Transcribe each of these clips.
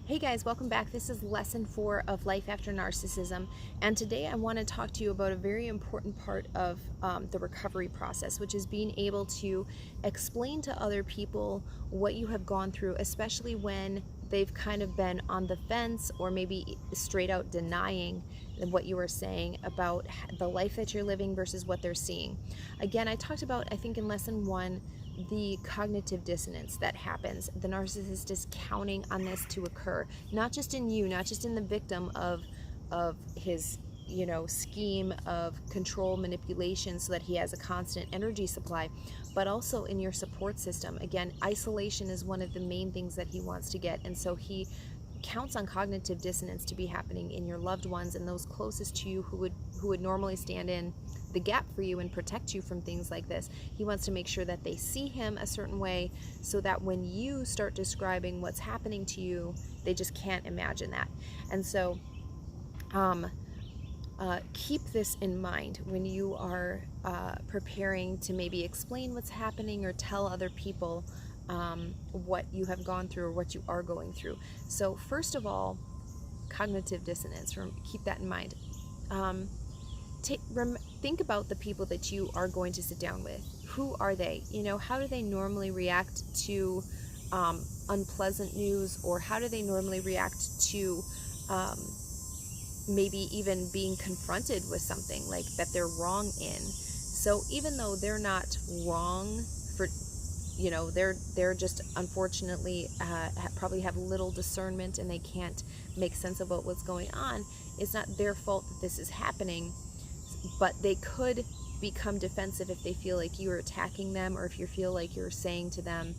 Hey guys, welcome back. This is lesson 4 of Life After Narcissism, and today I want to talk to you about a very important part of the recovery process, which is being able to explain to other people what you have gone through, especially when they've kind of been on the fence or maybe straight out denying what you were saying about the life that you're living versus what they're seeing. Again, I talked about, I think in lesson 1, the cognitive dissonance that happens. The narcissist is counting on this to occur, not just in you, not just in the victim of his scheme of control manipulation so that he has a constant energy supply, but also in your support system. Again, isolation is one of the main things that he wants to get, and so he counts on cognitive dissonance to be happening in your loved ones and those closest to you who would normally stand in the gap for you and protect you from things like this. He wants to make sure that they see him a certain way so that when you start describing what's happening to you, they just can't imagine that. And so keep this in mind when you are preparing to maybe explain what's happening or tell other people what you have gone through or what you are going through. So first of all, cognitive dissonance, keep that in mind. Think about the people that you are going to sit down with. Who are they? How do they normally react to unpleasant news, or how do they normally react to maybe even being confronted with something like that they're wrong in? So even though they're not wrong for, they're just unfortunately probably have little discernment and they can't make sense of what's going on. It's not their fault that this is happening, but they could become defensive if they feel like you're attacking them, or if you feel like you're saying to them,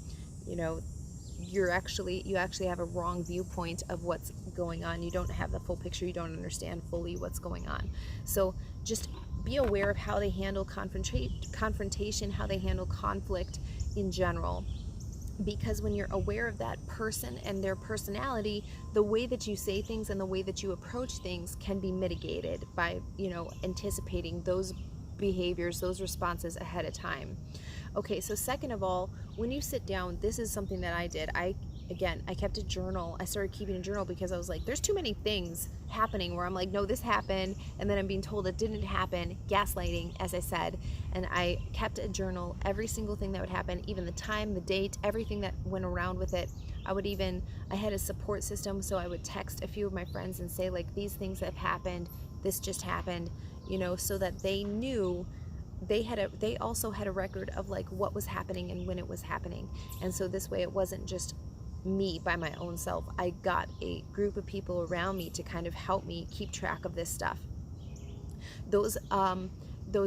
you actually have a wrong viewpoint of what's going on. You don't have the full picture. You don't understand fully what's going on. So just be aware of how they handle confrontation, how they handle conflict in general. Because when you're aware of that person and their personality, the way that you say things and the way that you approach things can be mitigated by, anticipating those behaviors, those responses ahead of time. Okay, so second of all, when you sit down, this is something that I did. I kept a journal. I started keeping a journal because I was like, there's too many things happening where I'm like, no, this happened, and then I'm being told it didn't happen, gaslighting, as I said. And I kept a journal, every single thing that would happen, even the time, the date, everything that went around with it. I had a support system, so I would text a few of my friends and say, like, these things have happened, this just happened, so that they knew. They also had a record of like what was happening and when it was happening. And so this way it wasn't just me by my own self. I got a group of people around me to kind of help me keep track of this stuff. Those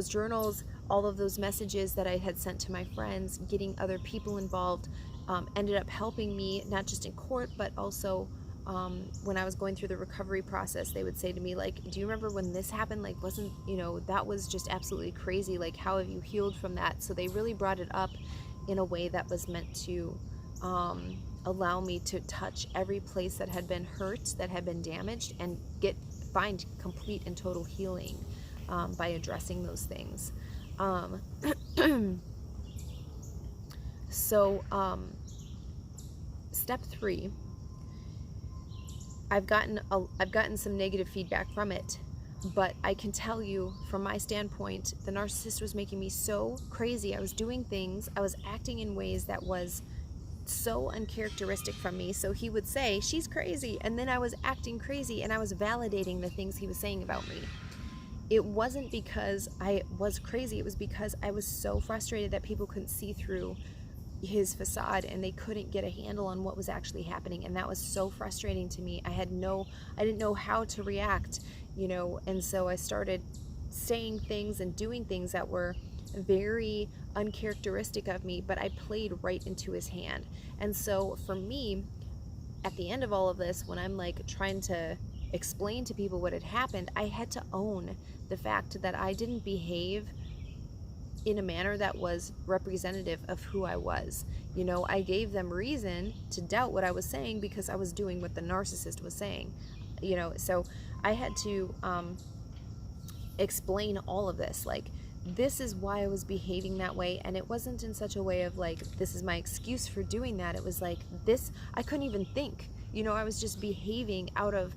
journals, all of those messages that I had sent to my friends, getting other people involved, ended up helping me, not just in court, but also when I was going through the recovery process. They would say to me, like, do you remember when this happened? Like, that was just absolutely crazy. Like, how have you healed from that? So they really brought it up in a way that was meant to allow me to touch every place that had been hurt, that had been damaged, and find complete and total healing by addressing those things. Step 3. I've gotten some negative feedback from it, but I can tell you from my standpoint, the narcissist was making me so crazy. I was doing things, I was acting in ways that was so uncharacteristic from me. So he would say, she's crazy, and then I was acting crazy, and I was validating the things he was saying about me. It wasn't because I was crazy, it was because I was so frustrated that people couldn't see through his facade and they couldn't get a handle on what was actually happening, and that was so frustrating to me. I didn't know how to react, and so I started saying things and doing things that were very uncharacteristic of me, but I played right into his hand. And so for me, at the end of all of this, when I'm like trying to explain to people what had happened, I had to own the fact that I didn't behave in a manner that was representative of who I was. I gave them reason to doubt what I was saying because I was doing what the narcissist was saying. So I had to explain all of this, like, this is why I was behaving that way. And it wasn't in such a way of like, this is my excuse for doing that. It was like, this, I couldn't even think I was just behaving out of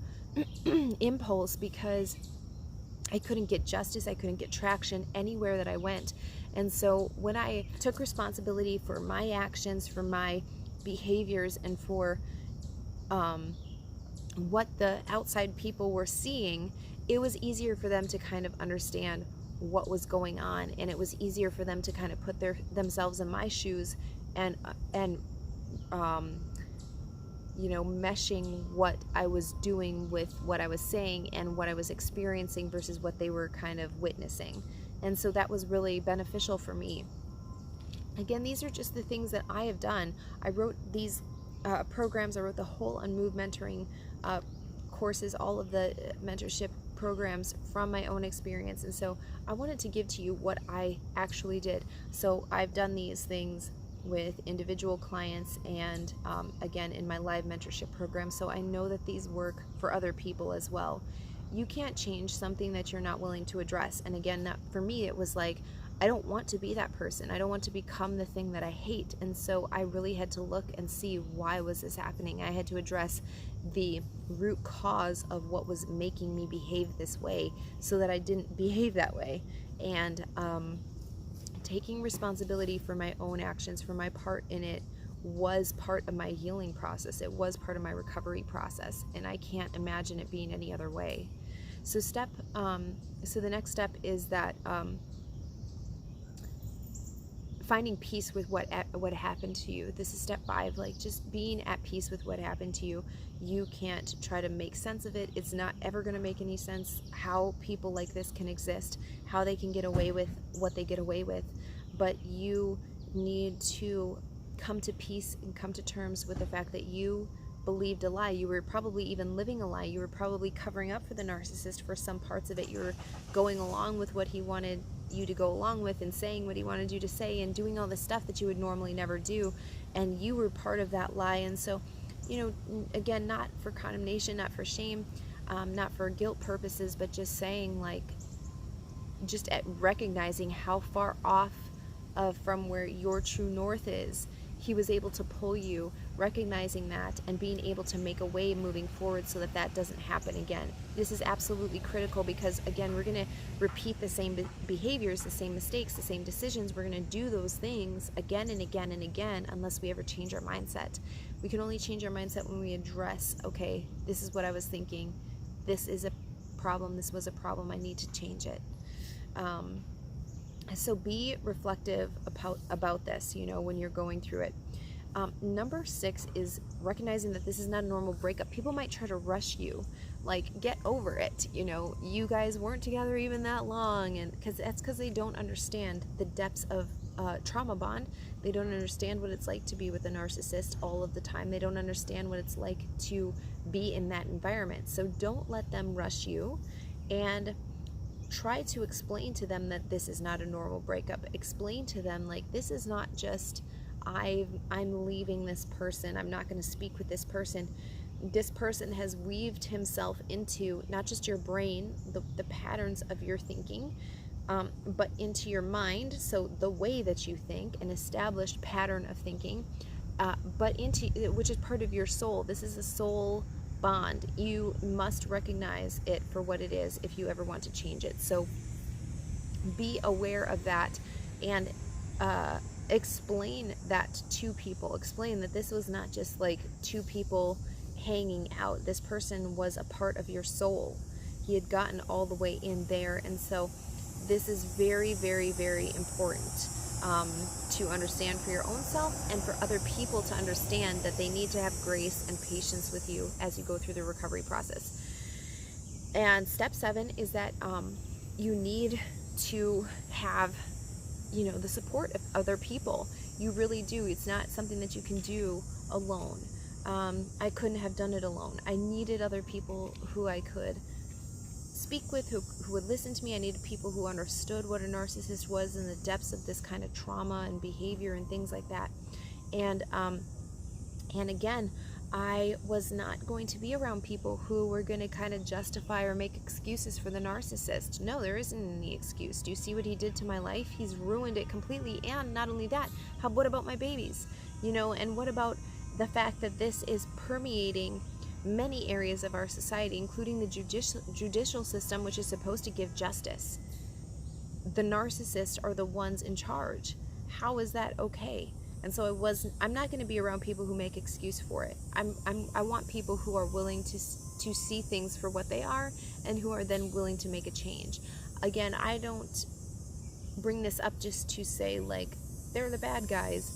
impulse because I couldn't get justice, I couldn't get traction anywhere that I went. And so when I took responsibility for my actions, for my behaviors, and for what the outside people were seeing, it was easier for them to kind of understand what was going on, and it was easier for them to kind of put themselves in my shoes and meshing what I was doing with what I was saying and what I was experiencing versus what they were kind of witnessing. And so that was really beneficial for me. Again, these are just the things that I have done. I wrote these programs. I wrote the whole Unmoved mentoring courses, all of the mentorship programs from my own experience. And so I wanted to give to you what I actually did. So I've done these things with individual clients and again in my live mentorship program, so I know that these work for other people as well. You can't change something that you're not willing to address. And again, that for me, it was like, I don't want to be that person. I don't want to become the thing that I hate. And so I really had to look and see, why was this happening? I had to address the root cause of what was making me behave this way so that I didn't behave that way. And taking responsibility for my own actions, for my part in it, was part of my healing process. It was part of my recovery process, and I can't imagine it being any other way. So the next step is that finding peace with what happened to you. This is step 5, like just being at peace with what happened to you. You can't try to make sense of it. It's not ever going to make any sense how people like this can exist, how they can get away with what they get away with. But you need to come to peace and come to terms with the fact that you believed a lie. You were probably even living a lie. You were probably covering up for the narcissist for some parts of it. You were going along with what he wanted you to go along with and saying what he wanted you to say and doing all the stuff that you would normally never do, and you were part of that lie. And so, again, not for condemnation, not for shame, not for guilt purposes, but just saying, like, just at recognizing how far off from where your true north is, he was able to pull you, recognizing that and being able to make a way moving forward so that that doesn't happen again. This is absolutely critical because, again, we're going to repeat the same behaviors, the same mistakes, the same decisions. We're going to do those things again and again and again unless we ever change our mindset. We can only change our mindset when we address, okay, this is what I was thinking. This is a problem. This was a problem. I need to change it. So be reflective about this, when you're going through it. Number 6 is recognizing that this is not a normal breakup. People might try to rush you, like, get over it. You guys weren't together even that long, and because they don't understand the depths of trauma bond. They don't understand what it's like to be with a narcissist all of the time. They don't understand what it's like to be in that environment. So don't let them rush you, and try to explain to them that this is not a normal breakup. Explain to them, like, this is not just I'm leaving this person. I'm not going to speak with this person. This person has weaved himself into not just your brain, the patterns of your thinking, but into your mind. So the way that you think, an established pattern of thinking, but which is part of your soul. This is a soul bond. You must recognize it for what it is if you ever want to change it. So be aware of that, and explain that to people. Explain that this was not just like two people hanging out. This person was a part of your soul. He had gotten all the way in there. And so this is very, very, very important to understand for your own self, and for other people to understand that they need to have grace and patience with you as you go through the recovery process. And step 7 is that you need to have, the support of other people. You really do. It's not something that you can do alone. I couldn't have done it alone. I needed other people who I could speak with, who would listen to me. I needed people who understood what a narcissist was and the depths of this kind of trauma and behavior and things like that. And again, I was not going to be around people who were going to kind of justify or make excuses for the narcissist. No, there isn't any excuse. Do you see what he did to my life? He's ruined it completely. And not only that, what about my babies? And what about the fact that this is permeating many areas of our society, including the judicial system, which is supposed to give justice. The narcissists are the ones in charge. How is that okay? And so I'm not going to be around people who make excuse for it. I want people who are willing to see things for what they are, and who are then willing to make a change. Again, I don't bring this up just to say like they're the bad guys.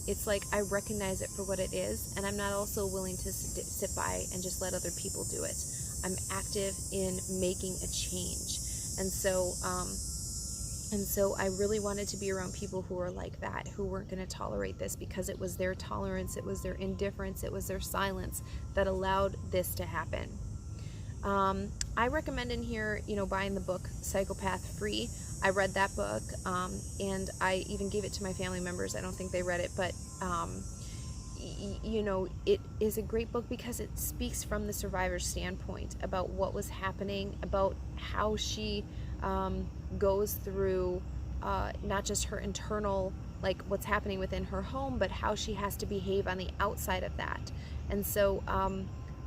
It's like I recognize it for what it is, and I'm not also willing to sit by and just let other people do it. I'm active in making a change, and so I really wanted to be around people who are like that, who weren't going to tolerate this, because it was their tolerance, it was their indifference, it was their silence that allowed this to happen. I recommend in here, buying the book Psychopath Free. I read that book, and I even gave it to my family members. I don't think they read it, but it is a great book because it speaks from the survivor's standpoint about what was happening, about how she goes through not just her internal, like what's happening within her home, but how she has to behave on the outside of that. And so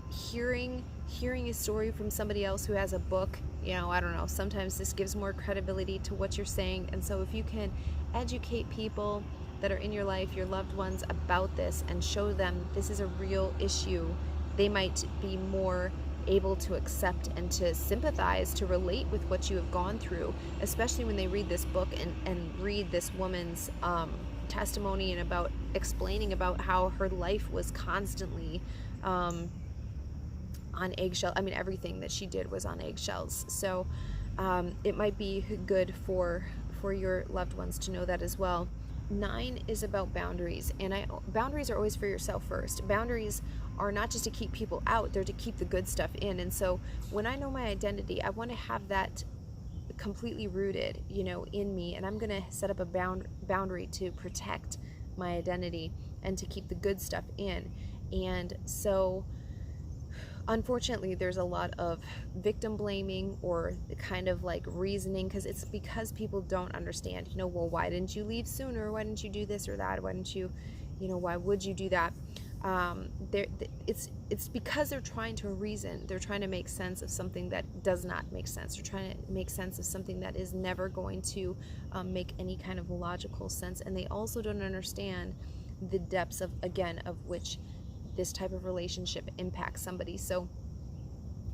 hearing a story from somebody else who has a book, I don't know, sometimes this gives more credibility to what you're saying. And so if you can educate people that are in your life, your loved ones, about this, and show them this is a real issue, they might be more able to accept and to sympathize, to relate with what you have gone through, especially when they read this book and read this woman's testimony, and about explaining about how her life was constantly on eggshells. I mean, everything that she did was on eggshells. So it might be good for your loved ones to know that as well. 9 is about boundaries, and boundaries are always for yourself first. Boundaries are not just to keep people out, they're to keep the good stuff in. And so when I know my identity, I want to have that completely rooted, in me, and I'm going to set up a boundary to protect my identity and to keep the good stuff in. And so unfortunately, there's a lot of victim blaming, or kind of like reasoning, because people don't understand, well, why didn't you leave sooner? Why didn't you do this or that? Why didn't you, why would you do that? It's because they're trying to reason. They're trying to make sense of something that does not make sense. They're trying to make sense of something that is never going to make any kind of logical sense. And they also don't understand the depths of which this type of relationship impacts somebody. So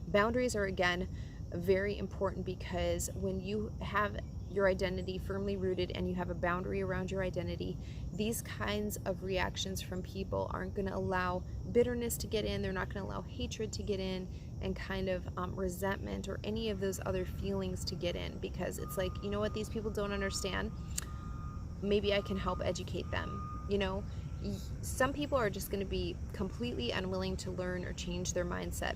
boundaries are, again, very important, because when you have your identity firmly rooted and you have a boundary around your identity, these kinds of reactions from people aren't going to allow bitterness to get in. They're not going to allow hatred to get in, and kind of resentment or any of those other feelings to get in, because it's like, what these people don't understand, maybe I can help educate them. Some people are just going to be completely unwilling to learn or change their mindset.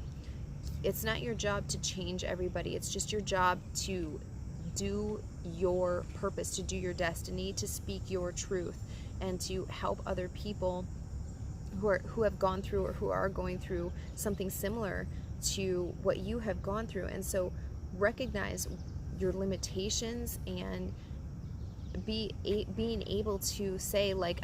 It's not your job to change everybody. It's just your job to do your purpose, to do your destiny, to speak your truth, and to help other people who have gone through, or who are going through something similar to what you have gone through. And so recognize your limitations, and being able to say, like,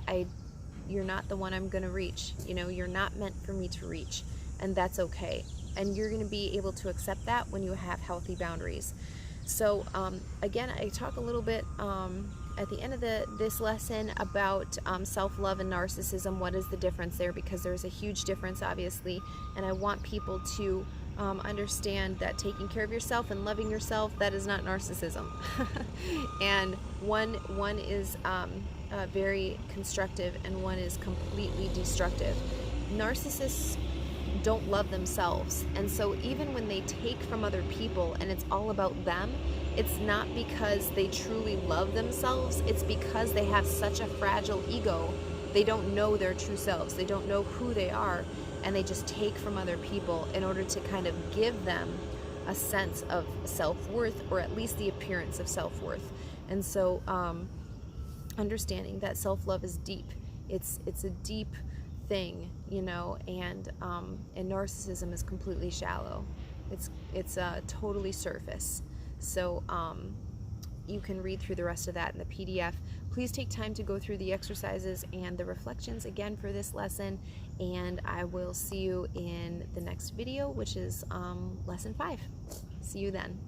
you're not the one I'm going to reach. You're not meant for me to reach, and that's okay. And you're going to be able to accept that when you have healthy boundaries. So again, I talk a little bit at the end of this lesson about self-love and narcissism. What is the difference there? Because there's a huge difference, obviously, and I want people to understand that taking care of yourself and loving yourself, that is not narcissism. And one is very constructive, and one is completely destructive. Narcissists don't love themselves, and so even when they take from other people and it's all about them, it's not because they truly love themselves. It's because they have such a fragile ego. They don't know their true selves. They don't know who they are, and they just take from other people in order to kind of give them a sense of self-worth, or at least the appearance of self-worth. And so understanding that self-love is deep. It's a deep thing, and narcissism is completely shallow. It's totally surface. So you can read through the rest of that in the PDF. Please take time to go through the exercises and the reflections again for this lesson, and I will see you in the next video, which is lesson 5. See you then.